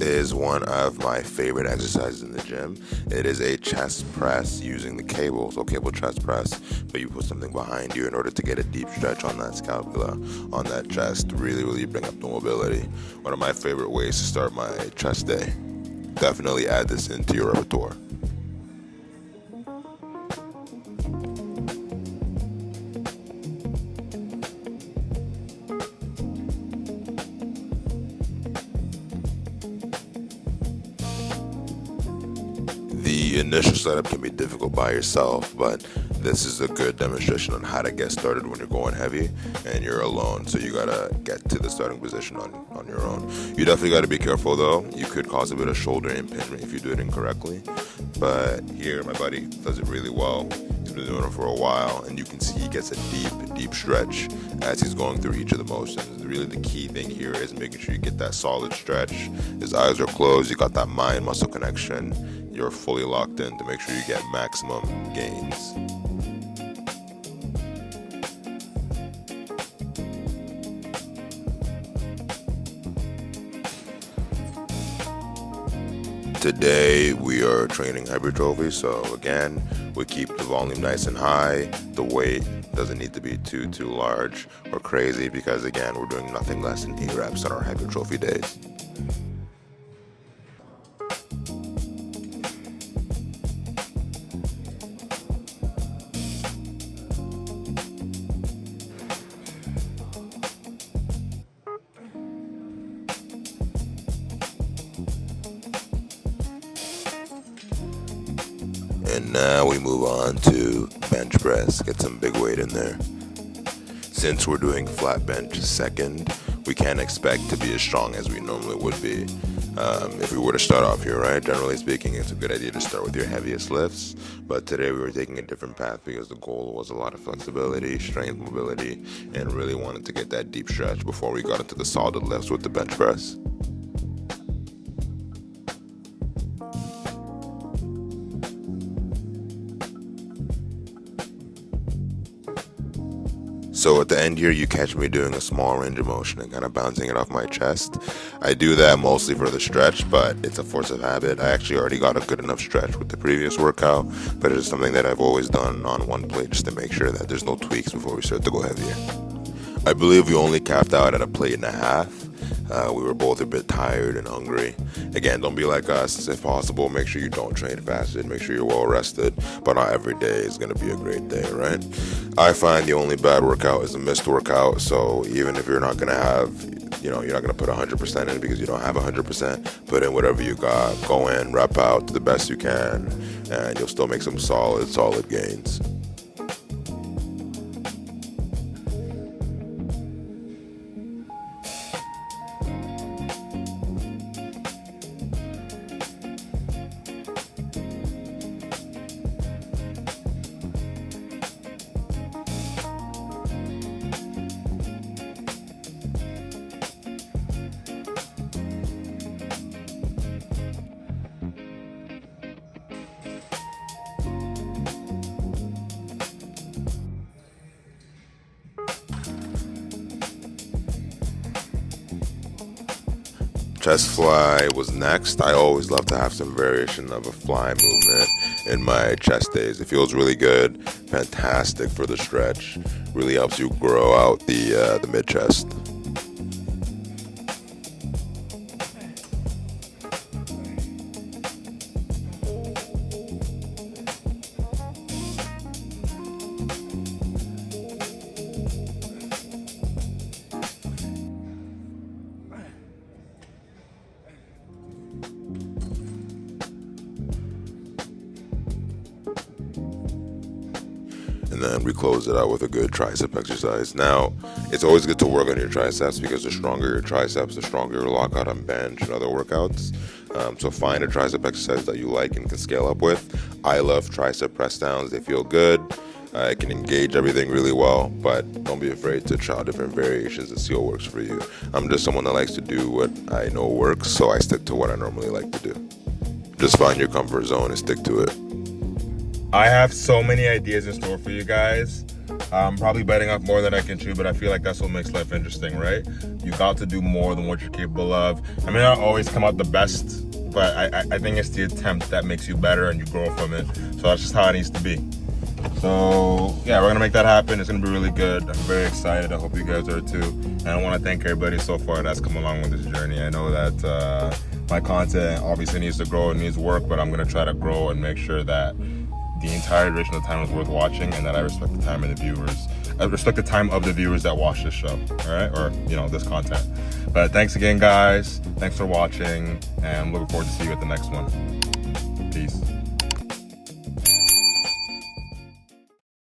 is one of my favorite exercises in the gym. It is a chest press using the cable, so cable chest press, but you put something behind you in order to get a deep stretch on that scapula, on that chest, really bring up the mobility. One of my favorite ways to start my chest day. Definitely add this into your repertoire. The initial setup can be difficult by yourself, but this is a good demonstration on how to get started when you're going heavy and you're alone. So you gotta get to the starting position on your own. You definitely gotta be careful though. You could cause a bit of shoulder impingement if you do it incorrectly. But here, my buddy does it really well. He's been doing it for a while, and you can see he gets a deep stretch as he's going through each of the motions. Really, the key thing here is making sure you get that solid stretch. His eyes are closed. You got that mind-muscle connection. You're fully locked in to make sure you get maximum gains. Today we are training hypertrophy, so again, we keep the volume nice and high. The weight doesn't need to be too large or crazy because again, we're doing nothing less than 8 reps on our hypertrophy days. And now we move on to bench press. Get some big weight in there. Since we're doing flat bench second, we can't expect to be as strong as we normally would be if we were to start off here, right? Generally speaking, it's a good idea to start with your heaviest lifts. But today we were taking a different path because the goal was a lot of flexibility, strength, mobility, and really wanted to get that deep stretch before we got into the solid lifts with the bench press. So at the end here, you catch me doing a small range of motion and kind of bouncing it off my chest. I do that mostly for the stretch, but it's a force of habit. I actually already got a good enough stretch with the previous workout, but it is something that I've always done on one plate just to make sure that there's no tweaks before we start to go heavier. I believe we only capped out at a plate and a half. We were both a bit tired and hungry. Again, don't be like us. If possible, make sure you don't train fasted. Make sure you're well rested. But not every day is going to be a great day, right? I find the only bad workout is a missed workout. So even if you're not going to have, you're not going to put 100% in because you don't have 100%, put in whatever you got. Go in, rep out to the best you can, and you'll still make some solid gains. Chest fly was next. I always love to have some variation of a fly movement in my chest days. It feels really good, fantastic for the stretch. Really helps you grow out the mid chest. And then we close it out with a good tricep exercise. Now, it's always good to work on your triceps because the stronger your triceps, the stronger your lockout on bench and other workouts. So find a tricep exercise that you like and can scale up with. I love tricep press downs. They feel good. It can engage everything really well, but don't be afraid to try different variations and see what works for you. I'm just someone that likes to do what I know works, so I stick to what I normally like to do. Just find your comfort zone and stick to it. I have so many ideas in store for you guys. I'm probably biting off more than I can chew, but I feel like that's what makes life interesting, right? You got to do more than what you're capable of. I may not always come out the best, but I think it's the attempt that makes you better and you grow from it. So that's just how it needs to be. So yeah, we're gonna make that happen. It's gonna be really good. I'm very excited. I hope you guys are too. And I want to thank everybody so far that's come along with this journey. I know that my content obviously needs to grow and needs work, but I'm gonna try to grow and make sure that the entire duration of the time is worth watching, and that I respect the time of the viewers. I respect the time of the viewers that watch this show, all right, or this content. But thanks again, guys. Thanks for watching, and I'm looking forward to see you at the next one.